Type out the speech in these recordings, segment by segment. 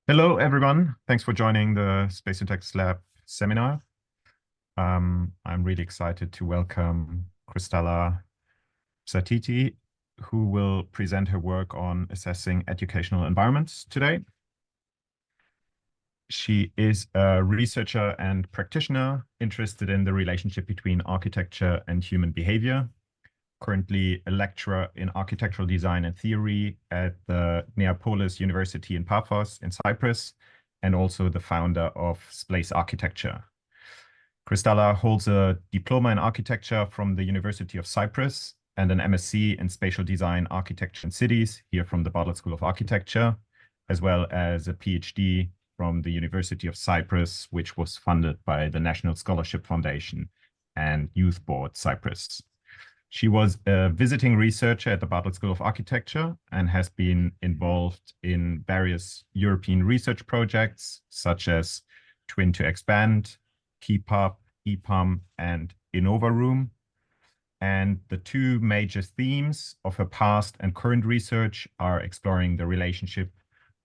Hello, everyone. Thanks for joining the Space and Text Lab seminar. I'm really excited to welcome Chrystala Psathiti, who will present her work on assessing educational environments today. She is a researcher and practitioner interested in the relationship between architecture and human behavior. Currently a lecturer in architectural design and theory at the Neapolis University in Paphos in Cyprus, and also the founder of Sparse Architecture. Chrystala holds a diploma in architecture from the University of Cyprus and an MSc in spatial design, architecture and cities here from the Bartlett School of Architecture, as well as a PhD from the University of Cyprus, which was funded by the National Scholarship Foundation and Youth Board Cyprus. She was a visiting researcher at the Bartlett School of Architecture and has been involved in various European research projects such as Twin to Expand, Keep Up, EPUM, and Innova Room. And the two major themes of her past and current research are exploring the relationship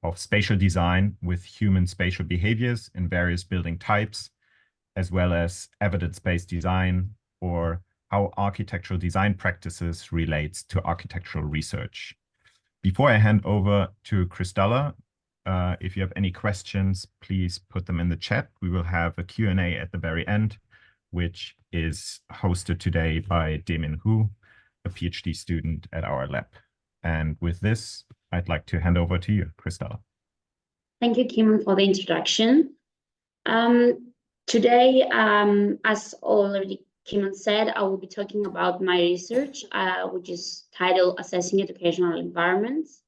of spatial design with human spatial behaviors in various building types, as well as evidence-based design, or how architectural design practices relates to architectural research. Before I hand over to Chrystala, if you have any questions, please put them in the chat. We will have a Q&A at the very end, which is hosted today by Demin Hu, a PhD student at our lab. And with this, I'd like to hand over to you, Chrystala. Thank you, Kim, for the introduction. Today, as already Kim said, I will be talking about my research, which is titled Assessing Educational Environments.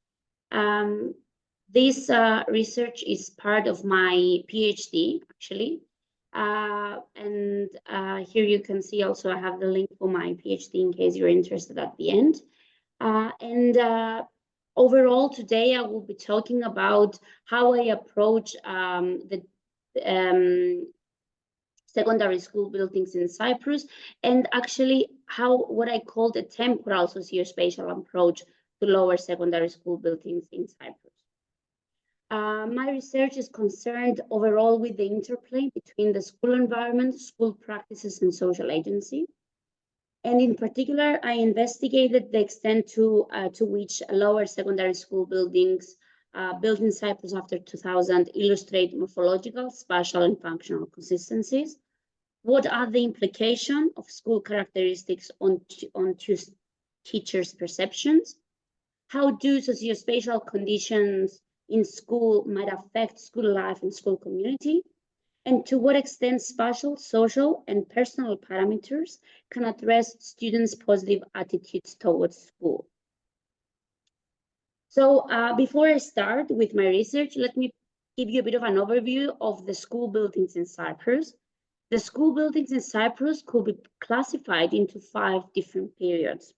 This research is part of my PhD, actually. And here you can see also I have the link for my PhD in case you're interested at the end. Overall, today I will be talking about how I approach the secondary school buildings in Cyprus, and actually what I call the temporal socio-spatial approach to lower secondary school buildings in Cyprus. My research is concerned overall with the interplay between the school environment, school practices, and social agency. And in particular, I investigated the extent to which lower secondary school buildings built in Cyprus after 2000 illustrate morphological, spatial, and functional consistencies. What are the implications of school characteristics on teachers' perceptions? How do socio-spatial conditions in school might affect school life and school community? And to what extent spatial, social, and personal parameters can address students' positive attitudes towards school? So before I start with my research, let me give you a bit of an overview of the school buildings in Cyprus. The school buildings in Cyprus could be classified into 5 different periods.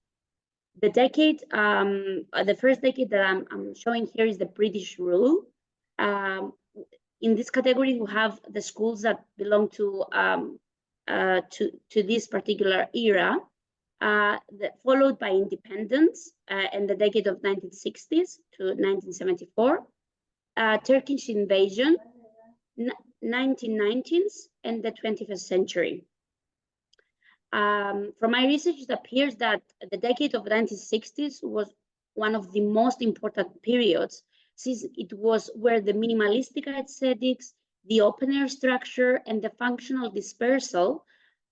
The decade, the first decade that I'm showing here is the British rule. In this category, we have the schools that belong to this particular era, followed by independence in the decade of 1960s to 1974, Turkish invasion, 1990s, and the 21st century. From my research, it appears that the decade of the 1960s was one of the most important periods, since it was where the minimalistic aesthetics, the open-air structure, and the functional dispersal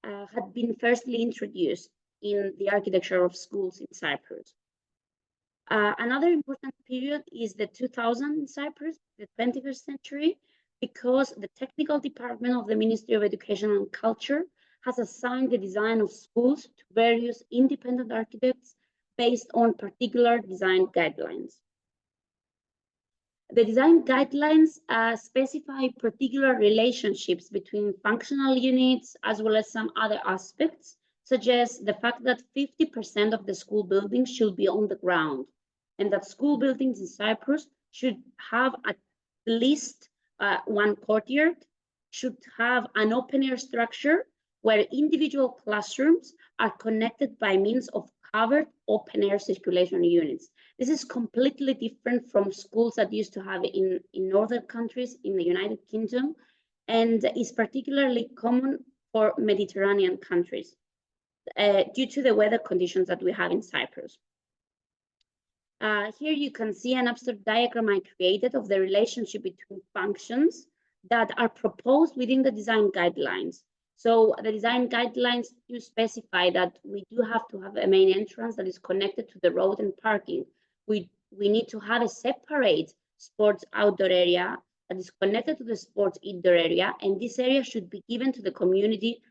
had been firstly introduced in the architecture of schools in Cyprus. Another important period is the 2000 in Cyprus, the 21st century, because the technical department of the Ministry of Education and Culture has assigned the design of schools to various independent architects based on particular design guidelines. The design guidelines specify particular relationships between functional units as well as some other aspects, such as the fact that 50% of the school buildings should be on the ground, and that school buildings in Cyprus should have at least one courtyard, should have an open-air structure where individual classrooms are connected by means of covered open-air circulation units. This is completely different from schools that used to have in northern countries in the United Kingdom, and is particularly common for Mediterranean countries due to the weather conditions that we have in Cyprus. Here you can see an abstract diagram I created of the relationship between functions that are proposed within the design guidelines. So the design guidelines do specify that we do have to have a main entrance that is connected to the road and parking. We need to have a separate sports outdoor area that is connected to the sports indoor area, and this area should be given to the community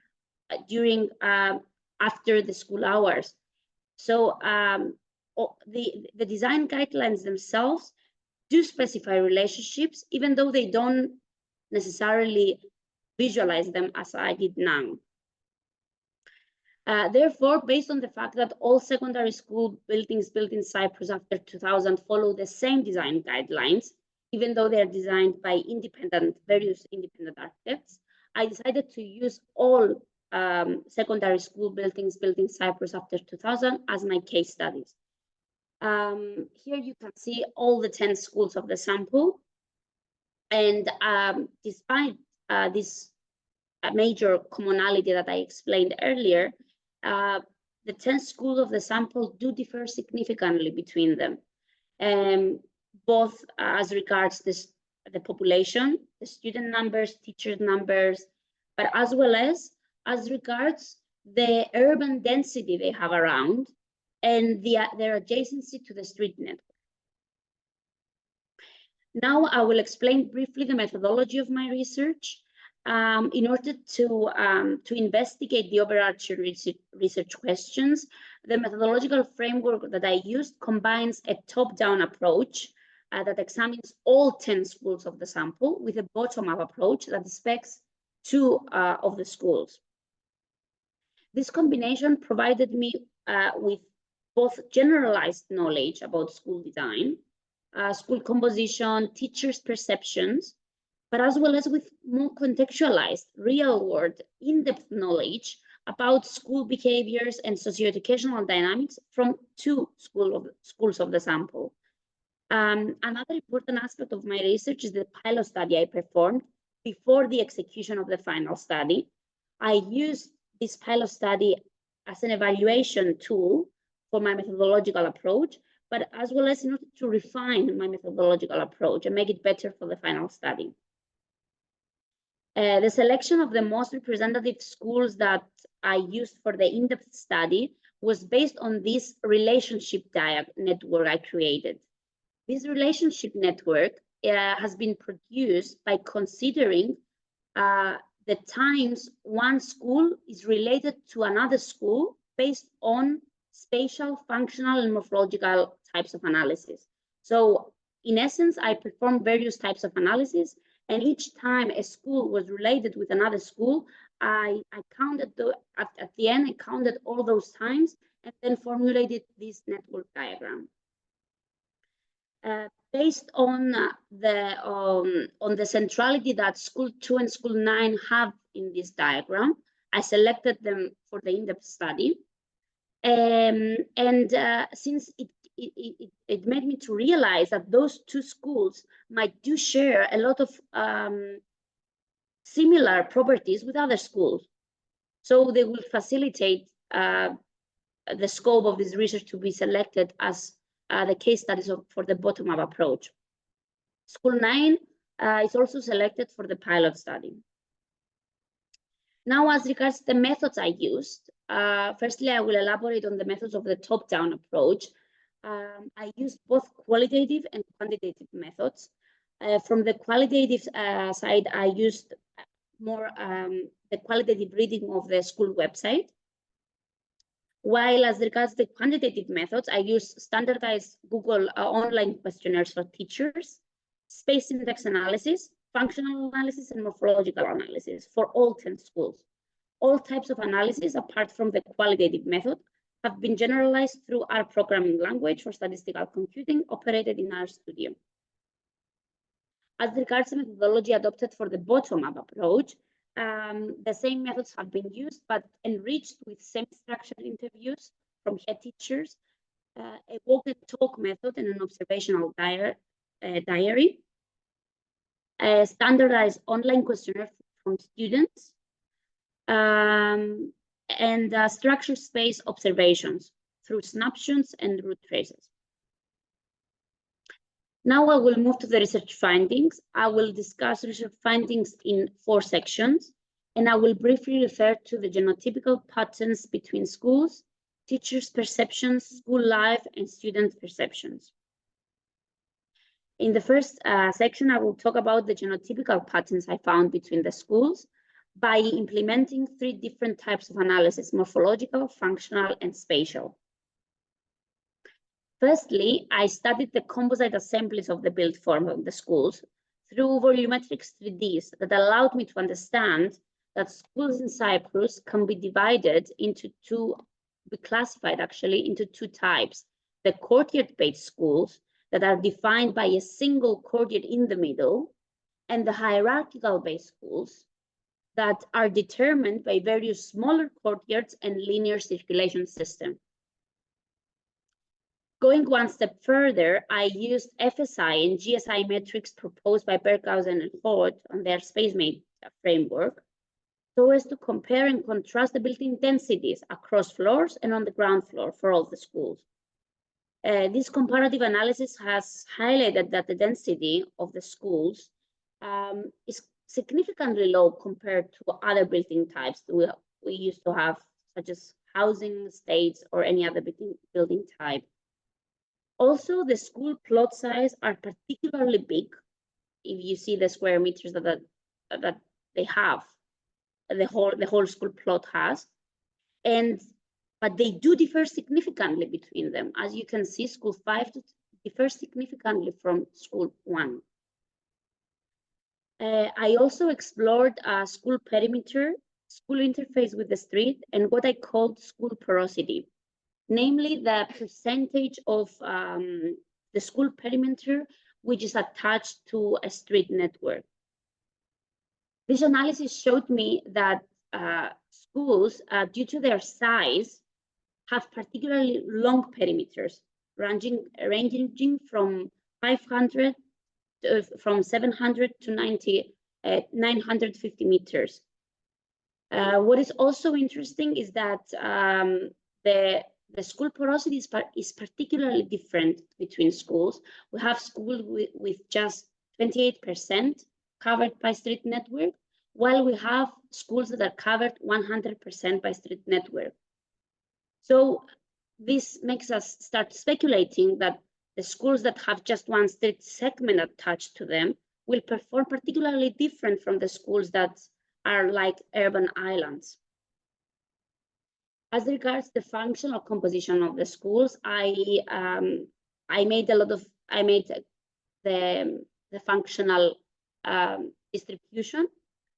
during after the school hours. So the design guidelines themselves do specify relationships, even though they don't necessarily visualize them as I did now. Therefore, based on the fact that all secondary school buildings built in Cyprus after 2000 follow the same design guidelines, even though they are designed by various independent architects, I decided to use all secondary school buildings built in Cyprus after 2000 as my case studies. Here you can see all the 10 schools of the sample. And despite this major commonality that I explained earlier, the 10 schools of the sample do differ significantly between them, both as regards the population, the student numbers, teacher numbers, but as well as regards the urban density they have around and their adjacency to the street network. Now I will explain briefly the methodology of my research. In order to investigate the overarching research questions, the methodological framework that I used combines a top-down approach that examines all 10 schools of the sample with a bottom-up approach that inspects 2 of the schools. This combination provided me with both generalized knowledge about school design, school composition, teachers' perceptions, but as well as with more contextualized, real-world, in-depth knowledge about school behaviors and socio-educational dynamics from 2 schools of the sample. Another important aspect of my research is the pilot study I performed before the execution of the final study. I used this pilot study as an evaluation tool for my methodological approach, but as well as in order to refine my methodological approach and make it better for the final study. The selection of the most representative schools that I used for the in-depth study was based on this relationship network I created. This relationship network has been produced by considering the times one school is related to another school based on spatial, functional, and morphological types of analysis. So in essence, I performed various types of analysis, and each time a school was related with another school, I counted at the end, I counted all those times and then formulated this network diagram. Based on the centrality that school 2 and school 9 have in this diagram, I selected them for the in-depth study. Since it made me to realize that those 2 schools might do share a lot of similar properties with other schools. So they will facilitate the scope of this research to be selected as the case studies for the bottom-up approach. School 9 is also selected for the pilot study. Now, as regards the methods I used, firstly, I will elaborate on the methods of the top-down approach. I used both qualitative and quantitative methods. From the qualitative side, I used more the qualitative reading of the school website. While as regards the quantitative methods, I used standardized Google online questionnaires for teachers, space index analysis, functional analysis, and morphological analysis for all 10 schools. All types of analysis, apart from the qualitative method, have been generalized through our programming language for statistical computing operated in RStudio. As regards the methodology adopted for the bottom-up approach, the same methods have been used, but enriched with semi-structured interviews from head teachers, a walk and talk method and an observational diary, a standardized online questionnaire from students, and structured space observations through snapshots and route traces. Now I will move to the research findings. I will discuss research findings in 4 sections, and I will briefly refer to the genotypical patterns between schools, teachers' perceptions, school life, and student perceptions. In the first section, I will talk about the genotypical patterns I found between the schools by implementing 3 different types of analysis: morphological, functional, and spatial. Firstly, I studied the composite assemblies of the built form of the schools through volumetric 3Ds that allowed me to understand that schools in Cyprus can be divided into classified actually into 2 types: the courtyard-based schools that are defined by a single courtyard in the middle, and the hierarchical-based schools that are determined by various smaller courtyards and linear circulation system. Going one step further, I used FSI and GSI metrics proposed by Berghausen and Holt on their SpaceMate framework, so as to compare and contrast the building densities across floors and on the ground floor for all the schools. This comparative analysis has highlighted that the density of the schools is significantly low compared to other building types that we used to have, such as housing, estates, or any other building type. Also, the school plot size are particularly big. If you see the square meters that they have, the whole school plot has, but they do differ significantly between them. As you can see, school 5 differs significantly from school 1. I also explored school perimeter, school interface with the street, and what I called school porosity, namely the percentage of the school perimeter which is attached to a street network. This analysis showed me that schools, due to their size, have particularly long perimeters, ranging from 700 to 950 meters. What is also interesting is that the school porosity is particularly different between schools. We have schools with just 28% covered by street network, while we have schools that are covered 100% by street network. So this makes us start speculating that the schools that have just one street segment attached to them will perform particularly different from the schools that are like urban islands. As regards the functional composition of the schools, I made the functional distribution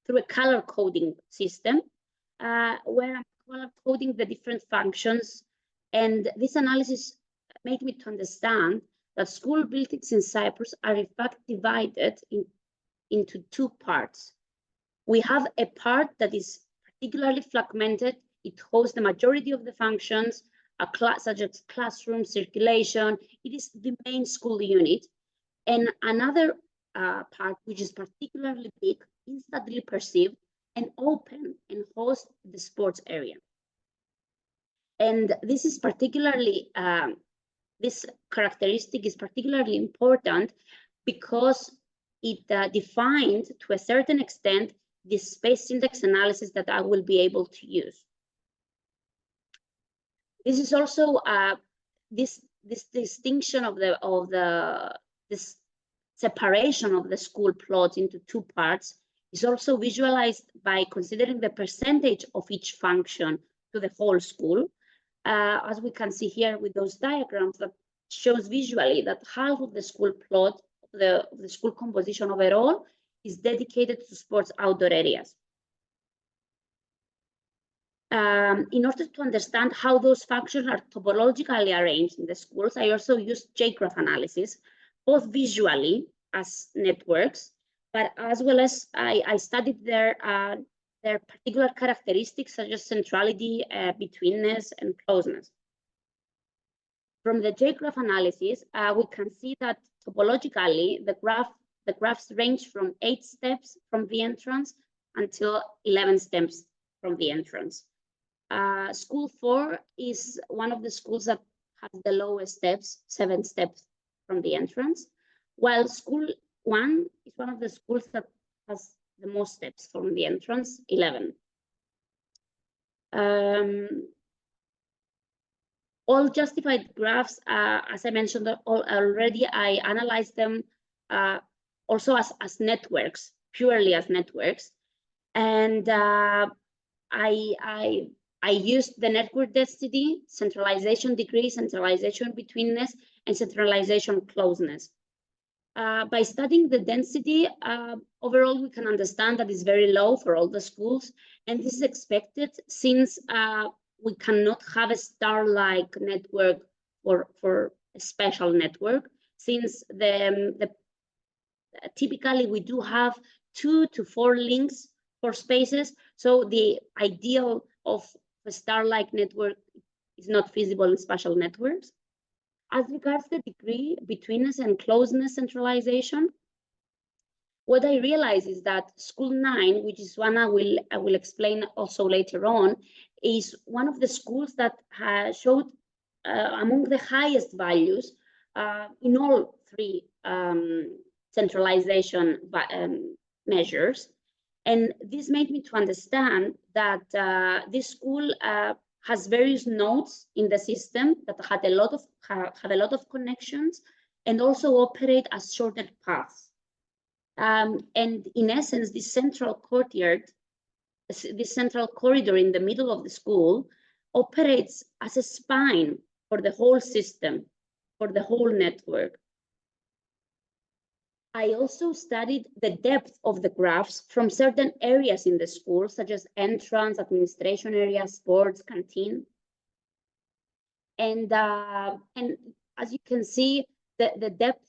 through a color coding system, where I'm color coding the different functions. And this analysis made me to understand that school buildings in Cyprus are in fact divided into 2 parts. We have a part that is particularly fragmented. It hosts the majority of the functions, such as classroom, circulation. It is the main school unit. And another part, which is particularly big, instantly perceived, and open and hosts the sports area. And this is particularly, this characteristic is particularly important because it defined, to a certain extent, the space index analysis that I will be able to use. This is also this distinction of this separation of the school plots into 2 parts is also visualized by considering the percentage of each function to the whole school. As we can see here with those diagrams, that shows visually that half of the school plot, the school composition overall, is dedicated to sports outdoor areas. In order to understand how those functions are topologically arranged in the schools, I also used J-graph analysis, both visually as networks, but as well as I studied their particular characteristics such as centrality, betweenness, and closeness. From the J-graph analysis, we can see that topologically, the graphs range from 8 steps from the entrance until 11 steps from the entrance. School 4 is one of the schools that has the lowest steps, 7 steps from the entrance, while school 1 is one of the schools that has the most steps from the entrance, 11. All justified graphs, as I mentioned already, I analyzed them also as networks, purely as networks. And I used the network density, centralization degree, centralization betweenness, and centralization closeness. By studying the density, overall, we can understand that it's very low for all the schools. And this is expected since we cannot have a star-like network for a special network, since typically we do have 2 to 4 links for spaces. So the ideal of a star-like network is not feasible in spatial networks. As regards the degree, betweenness and closeness centralization, what I realize is that school 9, which is one I will explain also later on, is one of the schools that showed among the highest values in all 3 centralization measures. And this made me to understand that this school has various nodes in the system that have a lot of connections and also operate as shortened paths. And in essence, this central courtyard, this central corridor in the middle of the school operates as a spine for the whole system, for the whole network. I also studied the depth of the graphs from certain areas in the school, such as entrance, administration area, sports, canteen. And as you can see, the depth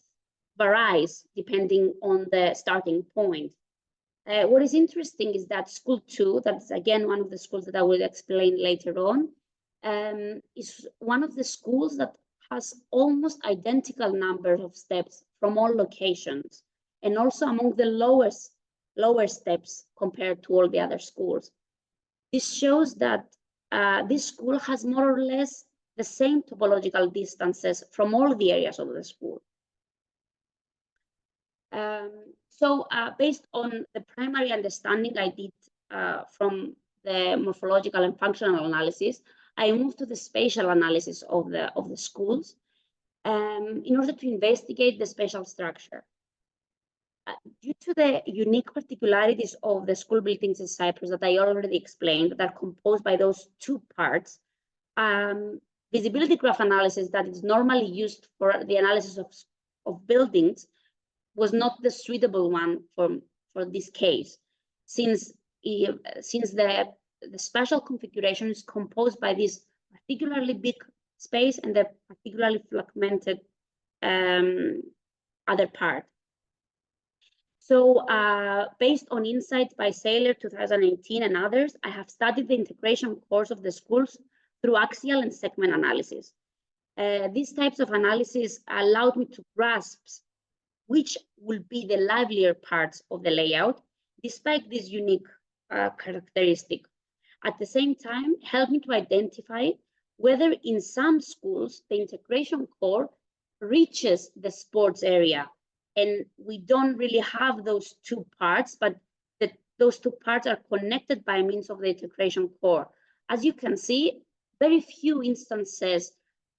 varies depending on the starting point. What is interesting is that school 2, that's again one of the schools that I will explain later on, is one of the schools that has almost identical numbers of steps from all locations, and also among the lower steps compared to all the other schools. This shows that this school has more or less the same topological distances from all the areas of the school. So based on the primary understanding I did from the morphological and functional analysis, I moved to the spatial analysis of the schools in order to investigate the spatial structure. Due to the unique particularities of the school buildings in Cyprus that I already explained, that are composed by those 2 parts, visibility graph analysis that is normally used for the analysis of buildings was not the suitable one for this case, since the spatial configuration is composed by this particularly big space and the particularly fragmented other part. So based on insights by Saylor 2018 and others, I have studied the integration course of the schools through axial and segment analysis. These types of analysis allowed me to grasp which will be the livelier parts of the layout, despite this unique characteristic. At the same time, helped me to identify whether in some schools the integration core reaches the sports area, and we don't really have those 2 parts, but those 2 parts are connected by means of the integration core. As you can see, very few instances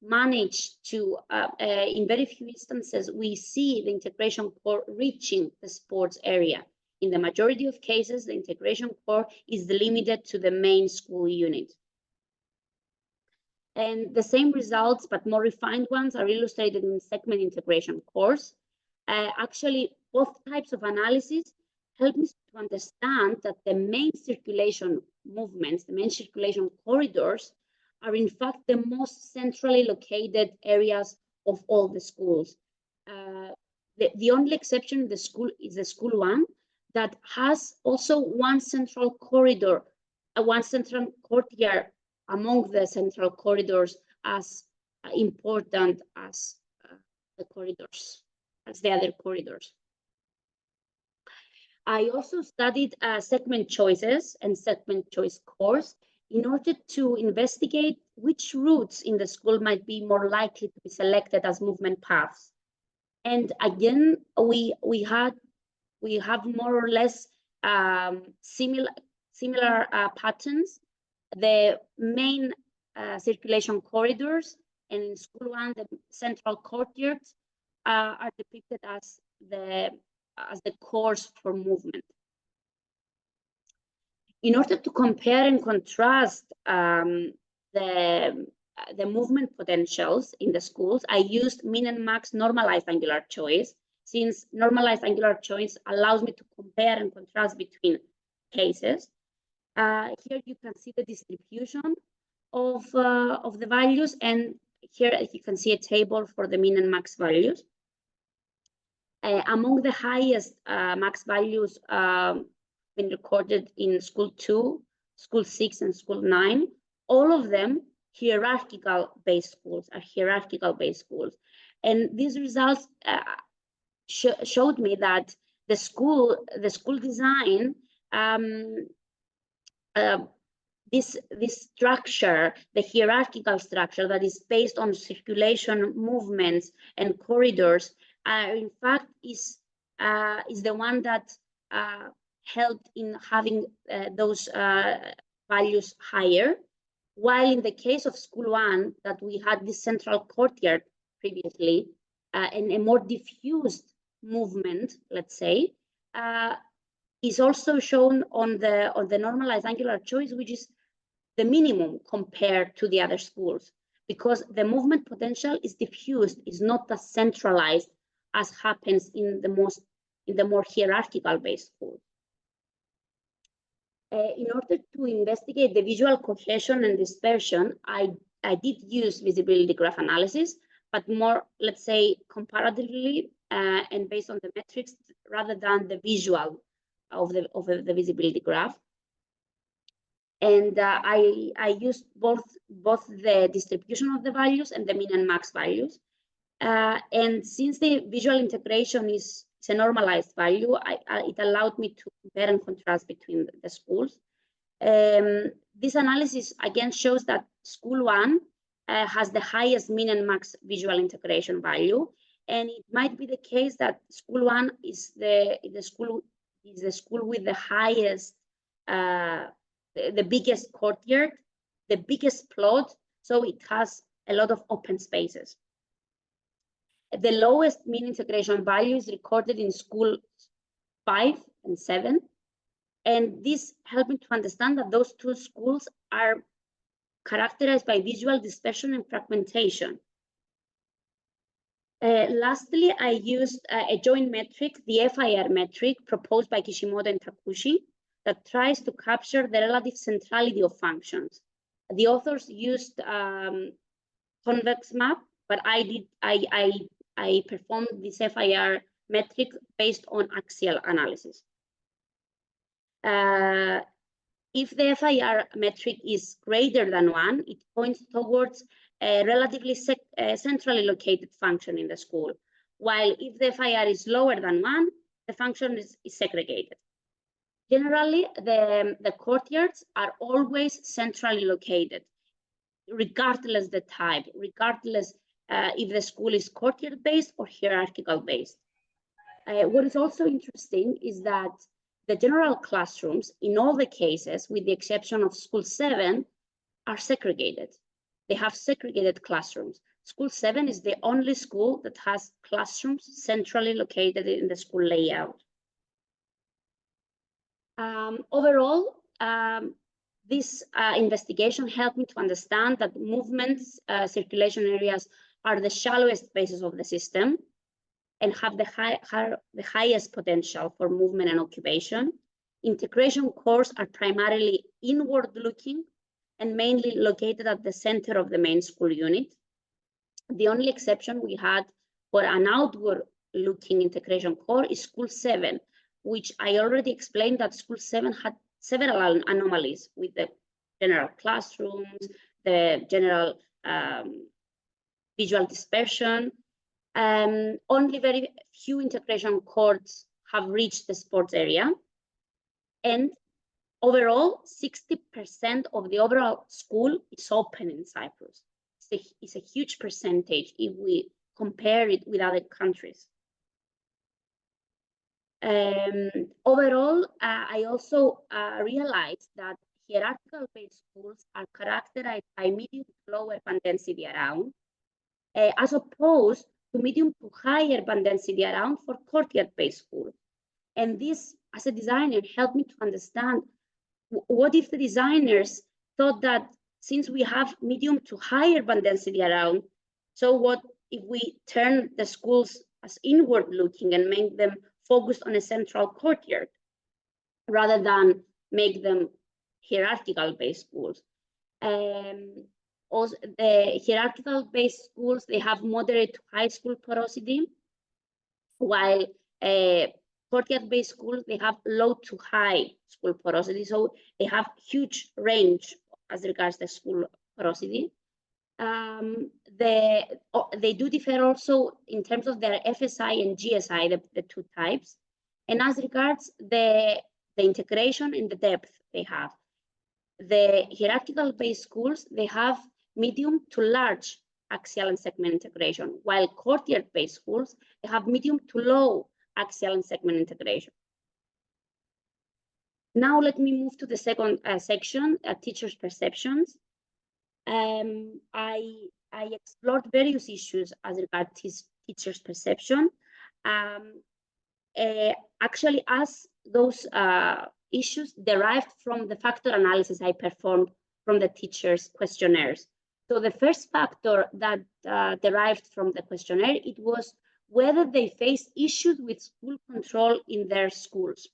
manage to, in very few instances, we see the integration core reaching the sports area. In the majority of cases, the integration core is limited to the main school unit. And the same results, but more refined ones, are illustrated in segment integration course. Actually, both types of analysis help me to understand that the main circulation movements, the main circulation corridors, are in fact the most centrally located areas of all the schools. The only exception in the school is the school 1 that has also one central corridor, one central courtyard among the central corridors as important as the corridors, as the other corridors. I also studied segment choices and segment choice cores in order to investigate which routes in the school might be more likely to be selected as movement paths. And again, we have more or less similar patterns. The main circulation corridors, and in school one, the central courtyards are depicted as the cores for movement. In order to compare and contrast the movement potentials in the schools, I used min and max normalized angular choice, since normalized angular choice allows me to compare and contrast between cases. Here you can see the distribution of the values, and here you can see a table for the min and max values. Among the highest max values been recorded in school 2, school 6, and school 9, all of them hierarchical-based schools are hierarchical-based schools. And these results showed me that the school design, this structure, the hierarchical structure that is based on circulation, movements, and corridors, in fact, is the one that helped in having those values higher. While in the case of school 1, that we had this central courtyard previously, and a more diffused movement, let's say, is also shown on the normalized angular choice, which is the minimum compared to the other schools, because the movement potential is diffused, is not as centralized as happens in the more hierarchical based schools. In order to investigate the visual cohesion and dispersion, I did use visibility graph analysis, but more, let's say, comparatively and based on the metrics rather than the visual of the visibility graph. And I used both the distribution of the values and the min and max values. And since the visual integration is a normalized value, it allowed me to compare and contrast between the schools. This analysis again shows that school 1 has the highest min and max visual integration value, and it might be the case that school 1 is the school with the highest, the biggest courtyard, the biggest plot, so it has a lot of open spaces. The lowest mean integration value is recorded in school 5 and 7. And this helped me to understand that those two schools are characterized by visual dispersion and fragmentation. Lastly, I used a joint metric, the FIR metric proposed by Kishimoto and Takushi, that tries to capture the relative centrality of functions. The authors used convex map, but I performed this FIR metric based on axial analysis. If the FIR metric is greater than 1, it points towards a relatively centrally located function in the school, while if the FIR is lower than 1, the function is segregated. Generally, the courtyards are always centrally located, regardless the type, regardless if the school is courtyard-based or hierarchical-based. What is also interesting is that the general classrooms, in all the cases, with the exception of school 7, are segregated. They have segregated classrooms. School 7 is the only school that has classrooms centrally located in the school layout. Overall, this investigation helped me to understand that movements, circulation areas are the shallowest bases of the system and have the highest potential for movement and occupation. Integration cores are primarily inward-looking and mainly located at the center of the main school unit. The only exception we had for an outward-looking integration core is school 7, which I already explained that school 7 had several anomalies with the general classrooms, the general visual dispersion. Only very few integration courts have reached the sports area. And overall, 60% of the overall school is open in Cyprus. It's a huge percentage if we compare it with other countries. Overall, I also realized that hierarchical-based schools are characterized by medium to lower band density around, as opposed to medium to higher band density around for courtyard-based schools. And this, as a designer, helped me to understand what if the designers thought that since we have medium to higher band density around, so what if we turn the schools as inward looking and make them focused on a central courtyard rather than make them hierarchical based schools. Also, the hierarchical based schools, they have moderate to high school porosity, while courtyard based schools, they have low to high school porosity. So they have huge range as regards the school porosity. They do differ also in terms of their FSI and GSI, the two types, and as regards the integration and the depth they have. The hierarchical-based schools, they have medium to large axial and segment integration, while courtyard-based schools, they have medium to low axial and segment integration. Now let me move to the second section, teachers' perceptions. I explored various issues as regards teachers' perception. Actually, as those issues derived from the factor analysis I performed from the teachers' questionnaires. So the first factor that derived from the questionnaire, it was whether they faced issues with school control in their schools.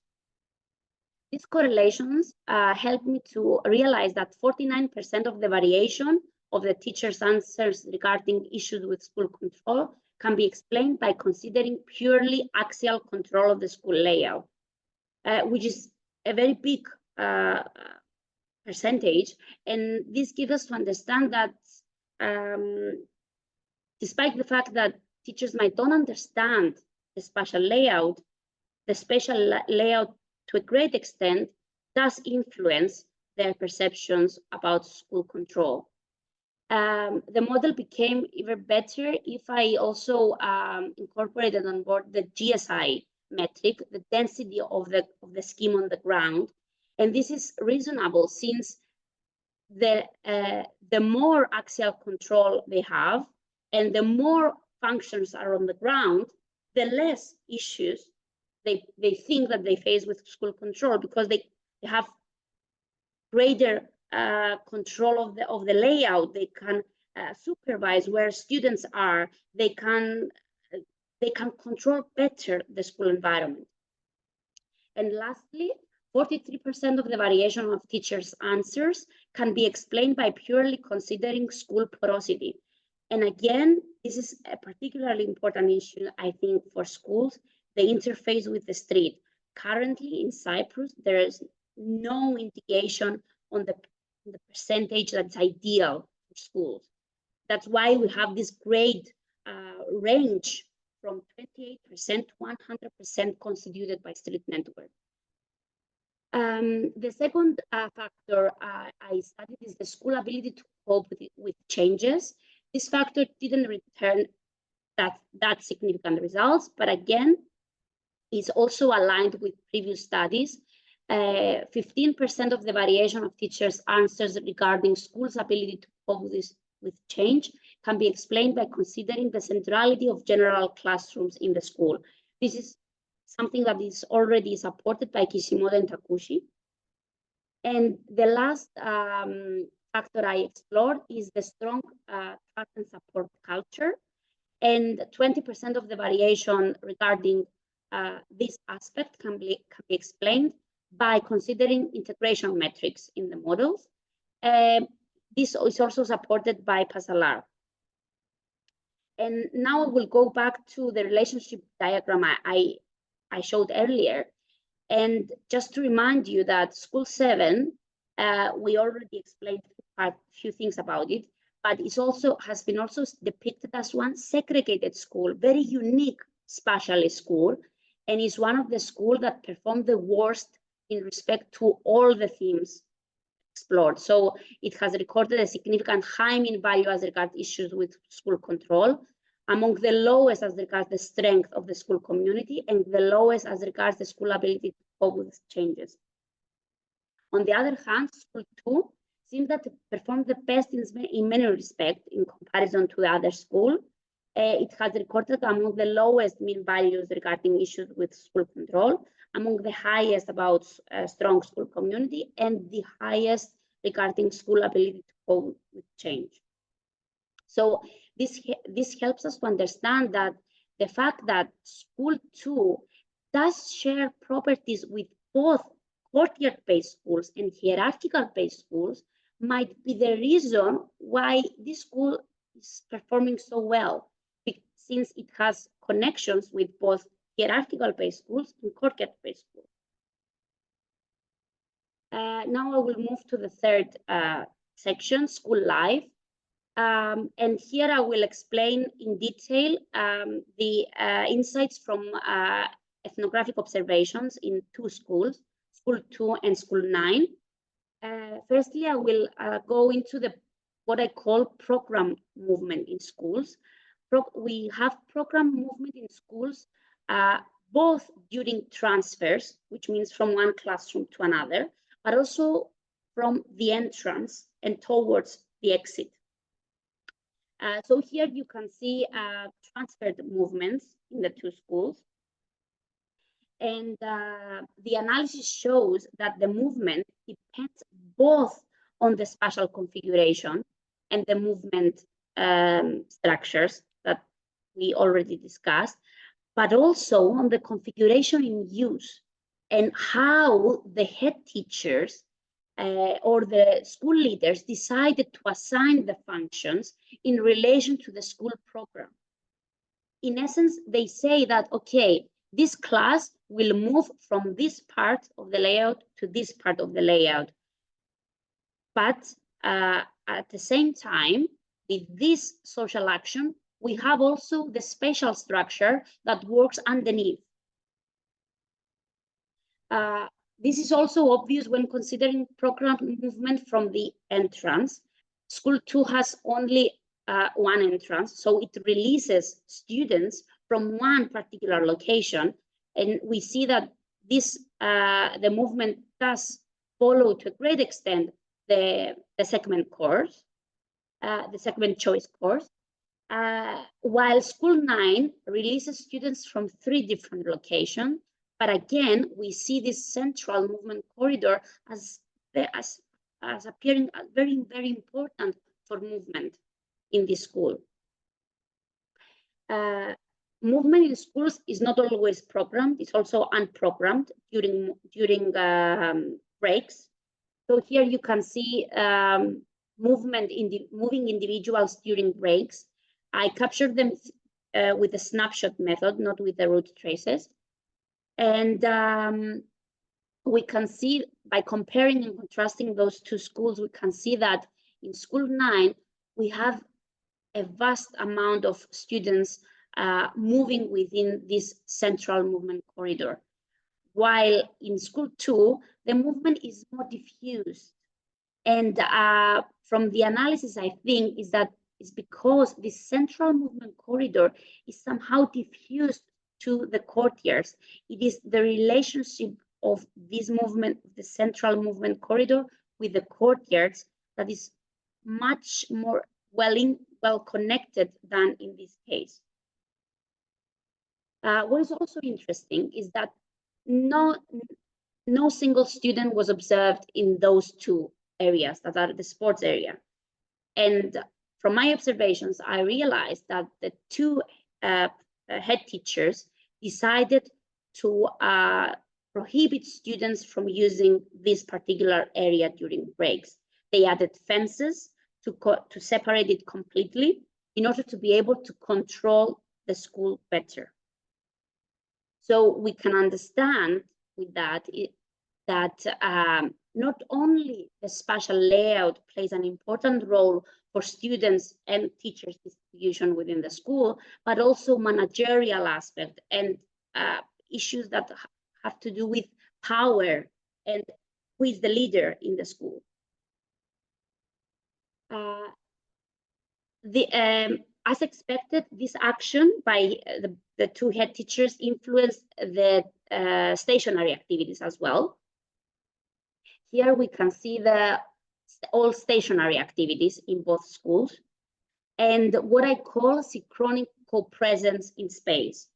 These correlations helped me to realize that 49% of the variation of the teachers' answers regarding issues with school control can be explained by considering purely axial control of the school layout, which is a very big percentage. And this gives us to understand that despite the fact that teachers might not understand the spatial layout, the spatial layout to a great extent does influence their perceptions about school control. The model became even better if I also incorporated on board the GSI metric, the density of the scheme on the ground. And this is reasonable since the more axial control they have and the more functions are on the ground, the less issues they think that they face with school control, because they have greater control of the layout. They can supervise where students are. They can control better the school environment. And lastly, 43% of the variation of teachers' answers can be explained by purely considering school porosity. And again, this is a particularly important issue, I think, for schools, the interface with the street. Currently in Cyprus, there is no indication on the percentage that's ideal for schools. That's why we have this great range from 28% to 100% constituted by street network. The second factor I studied is the school ability to cope with changes. This factor didn't return that significant results, but again, is also aligned with previous studies. 15% of the variation of teachers' answers regarding schools' ability to cope with change can be explained by considering the centrality of general classrooms in the school. This is something that is already supported by Kishimoto and Takushi. And the last factor I explored is the strong trust and support culture. And 20% of the variation regarding this aspect can be explained by considering integration metrics in the models. This is also supported by Pasalar. And now I will go back to the relationship diagram I showed earlier. And just to remind you that School 7, we already explained a few things about it, but it's also has been also depicted as one segregated school, very unique spatially school, and is one of the schools that performed the worst in respect to all the themes explored. So it has recorded a significant high mean value as regards issues with school control, among the lowest as regards the strength of the school community, and the lowest as regards the school ability to cope with changes. On the other hand, school 2 seems that it performed the best in many respects in comparison to the other school. It has recorded among the lowest mean values regarding issues with school control, among the highest about strong school community, and the highest regarding school ability to cope with change. So this helps us to understand that the fact that school 2 does share properties with both courtyard-based schools and hierarchical-based schools might be the reason why this school is performing so well, since it has connections with both hierarchical-based schools and courtyard-based schools. Now I will move to the third section, school life. And here I will explain in detail the insights from ethnographic observations in 2 schools, School 2 and School 9. Firstly, I will go into what I call program movement in schools. We have program movement in schools both during transfers, which means from one classroom to another, but also from the entrance and towards the exit. So here you can see transferred movements in the 2 schools. And the analysis shows that the movement depends both on the spatial configuration and the movement structures that we already discussed, but also on the configuration in use and how the head teachers or the school leaders decided to assign the functions in relation to the school program. In essence, they say that, okay, this class will move from this part of the layout to this part of the layout. But at the same time, with this social action, we have also the spatial structure that works underneath. This is also obvious when considering program movement from the entrance. School 2 has only one entrance, so it releases students from one particular location, and we see that this the movement does follow to a great extent the segment course, the segment choice course, while School 9 releases students from 3 different locations. But again, we see this central movement corridor as appearing very, very important for movement in this school. Movement in schools is not always programmed; it's also unprogrammed during breaks. So here you can see moving individuals during breaks. I captured them with the snapshot method, not with the root traces. And we can see by comparing and contrasting those 2 schools, we can see that in School 9, we have a vast amount of students moving within this central movement corridor. While in School 2, the movement is more diffused. And from the analysis, I think, is that it's because this central movement corridor is somehow diffused to the courtyards. It is the relationship of this movement, the central movement corridor, with the courtyards that is much more well connected than in this case. What is also interesting is that no single student was observed in those 2 areas that are the sports area. And from my observations, I realized that the 2 head teachers decided to prohibit students from using this particular area during breaks. They added fences to separate it completely in order to be able to control the school better. So we can understand with that that not only the spatial layout plays an important role for students and teachers distribution within the school, but also managerial aspect and issues that have to do with power and who is the leader in the school. As expected, this action by the two head teachers influenced the stationary activities as well. Here we can see all stationary activities in both schools and what I call synchronic co-presence in space.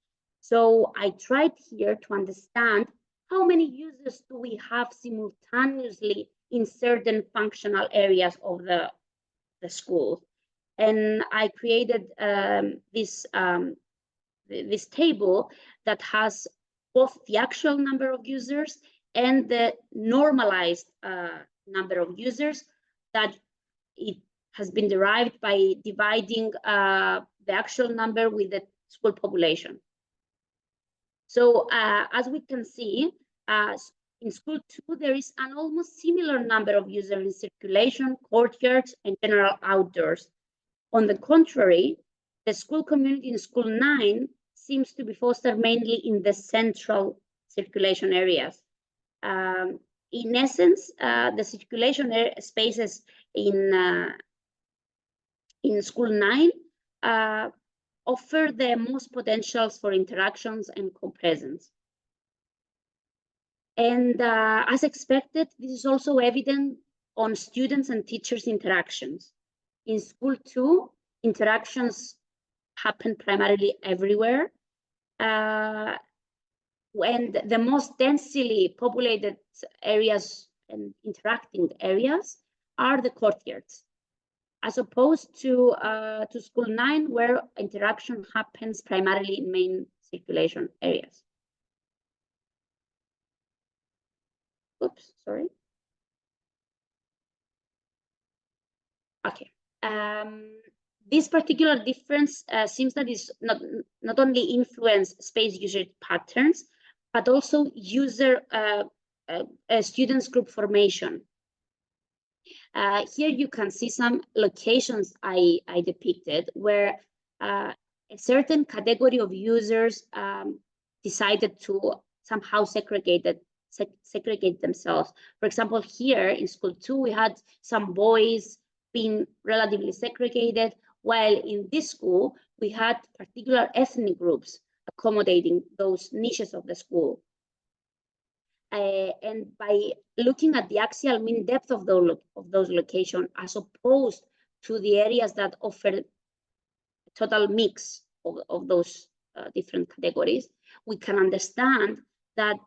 So I tried here to understand how many users do we have simultaneously in certain functional areas of the school. And I created this table that has both the actual number of users and the normalized number of users that it has been derived by dividing the actual number with the school population. So as we can see, in school 2, there is an almost similar number of users in circulation, courtyards, and general outdoors. On the contrary, the school community in school 9 seems to be fostered mainly in the central circulation areas. In essence, the circulation spaces in school 9 offer the most potentials for interactions and co-presence. And as expected, this is also evident on students and teachers' interactions. In school 2, interactions happen primarily everywhere. And the most densely populated areas and interacting areas are the courtyards, as opposed to school 9, where interaction happens primarily in main circulation areas. Oops, sorry. Okay. This particular difference seems that is not only influence space usage patterns, but also user students group formation. Here you can see some locations I depicted where a certain category of users decided to somehow segregate themselves. For example, here in school 2, we had some boys being relatively segregated, while in this school, we had particular ethnic groups accommodating those niches of the school. And by looking at the axial mean depth of those locations, as opposed to the areas that offer a total mix of those different categories, we can understand that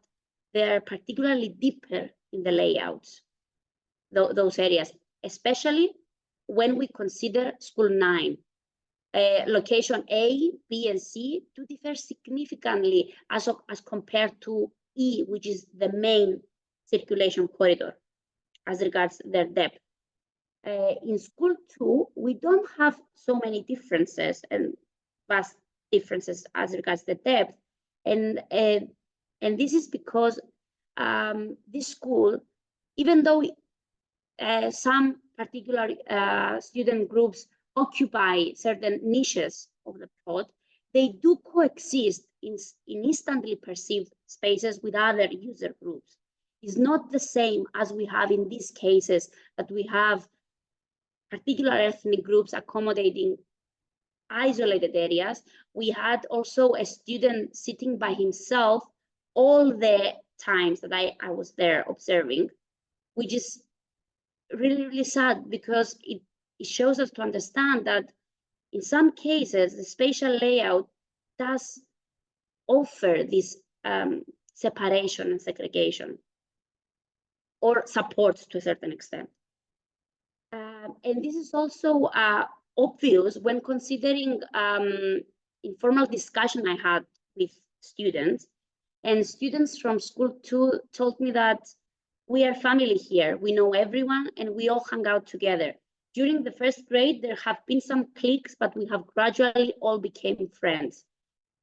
they are particularly deeper in the layouts, those areas, especially when we consider school 9. Location A, B, and C do differ significantly as compared to E, which is the main circulation corridor as regards their depth. In school 2, we don't have so many differences and vast differences as regards the depth. And this is because this school, even though some particular student groups occupy certain niches of the plot, they do coexist in instantly perceived spaces with other user groups. It's not the same as we have in these cases, that we have particular ethnic groups accommodating isolated areas. We had also a student sitting by himself all the times that I was there observing, which is really, really sad, because it shows us to understand that in some cases, the spatial layout does offer this separation and segregation, or supports to a certain extent. And this is also obvious when considering informal discussion I had with students. And students from school 2 told me that we are family here, we know everyone, and we all hang out together. During the first grade, there have been some cliques, but we have gradually all became friends.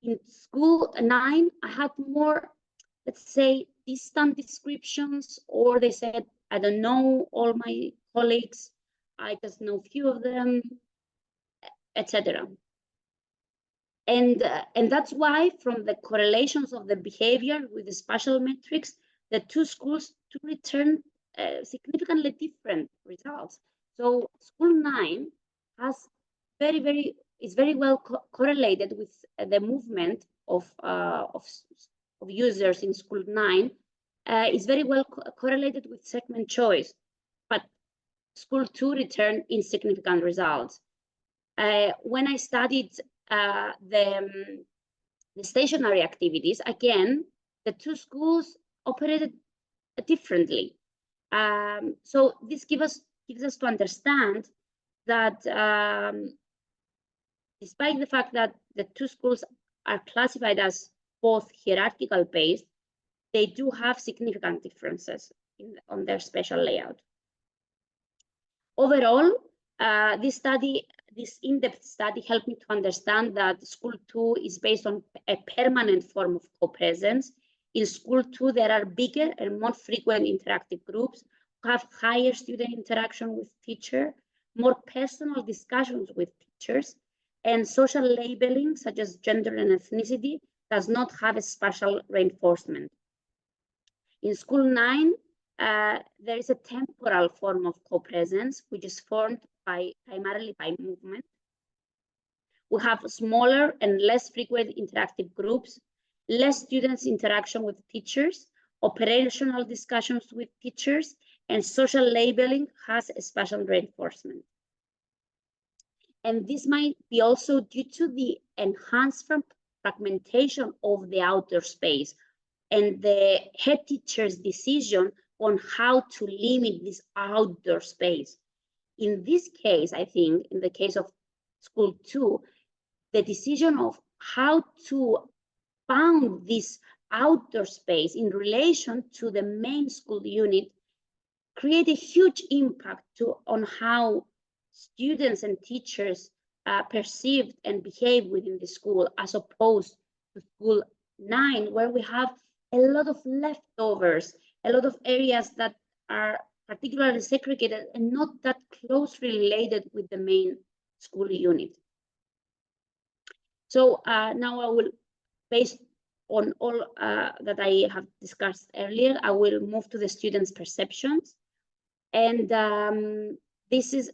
In school 9, I had more, let's say, distant descriptions, or they said, I don't know all my colleagues. I just know few of them, etc. And that's why, from the correlations of the behavior with the spatial metrics, the two schools to return significantly different results. So school 9 has is very well correlated with the movement of users in school 9. Is very well correlated with segment choice, but school 2 returned insignificant results. When I studied the stationary activities, again, the two schools operated differently. So this gives us to understand that despite the fact that the two schools are classified as both hierarchical based, they do have significant differences on their spatial layout. Overall, this in-depth study helped me to understand that School 2 is based on a permanent form of co-presence. In School 2, there are bigger and more frequent interactive groups who have higher student interaction with teacher, more personal discussions with teachers, and social labeling, such as gender and ethnicity, does not have a spatial reinforcement. In School 9, there is a temporal form of co-presence, which is formed primarily by movement. We have smaller and less frequent interactive groups, less students' interaction with teachers, operational discussions with teachers, and social labeling has a spatial reinforcement. And this might be also due to the enhanced fragmentation of the outdoor space and the head teacher's decision on how to limit this outdoor space. In this case, I think, in the case of School 2, the decision of how to bound this outdoor space in relation to the main school unit create a huge impact on how students and teachers perceive and behave within the school, as opposed to School 9, where we have a lot of leftovers, a lot of areas that are particularly segregated and not that closely related with the main school unit. So now I will, based on all that I have discussed earlier, I will move to the students' perceptions. And this is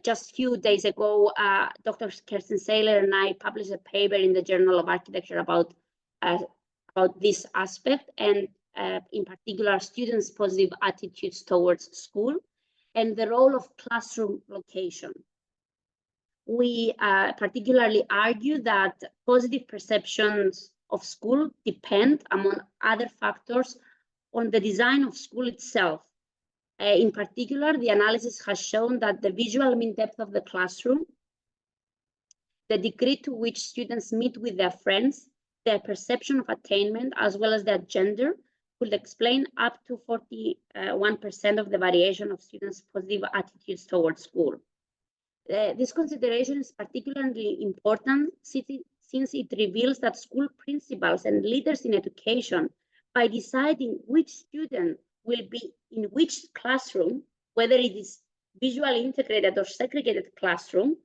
just a few days ago, Dr. Kirsten Saylor and I published a paper in the Journal of Architecture about this aspect, and in particular, students' positive attitudes towards school and the role of classroom location. We particularly argue that positive perceptions of school depend, among other factors, on the design of school itself. In particular, the analysis has shown that the visual mean depth of the classroom, the degree to which students meet with their friends, their perception of attainment, as well as their gender, could explain up to 41% of the variation of students' positive attitudes towards school. This consideration is particularly important since it reveals that school principals and leaders in education, by deciding which student will be in which classroom, whether it is visually integrated or segregated classroom,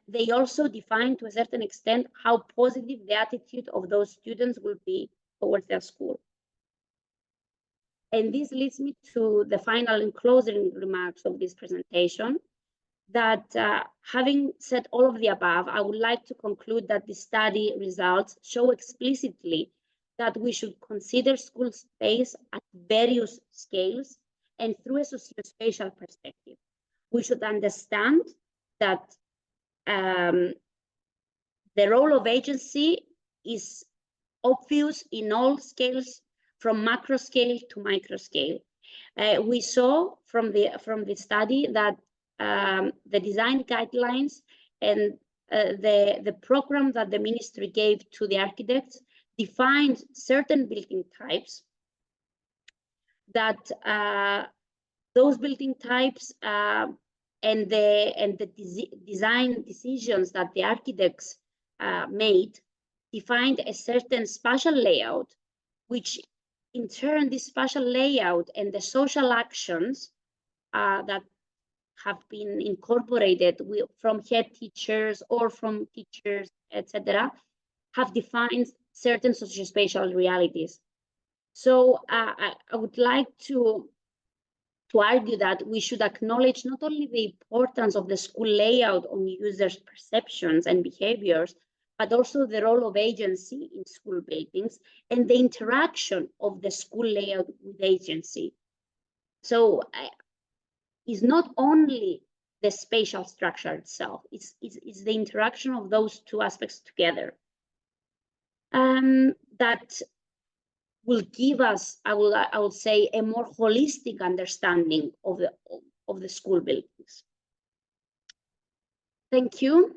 they also define to a certain extent how positive the attitude of those students will be towards their school. And this leads me to the final and closing remarks of this presentation, that having said all of the above, I would like to conclude that the study results show explicitly that we should consider school space at various scales and through a socio-spatial perspective. We should understand that the role of agency is obvious in all scales, from macro scale to micro scale. We saw from the study that the design guidelines and the program that the ministry gave to the architects defined certain building types, that those building types and the design decisions that the architects made defined a certain spatial layout, which in turn, this spatial layout and the social actions that have been incorporated from head teachers or from teachers, etc., have defined certain socio-spatial realities. So I would like to argue that we should acknowledge not only the importance of the school layout on users' perceptions and behaviors, but also the role of agency in school buildings and the interaction of the school layout with agency. So it's not only the spatial structure itself, it's the interaction of those two aspects together that will give us, I would say, a more holistic understanding of the school buildings. Thank you.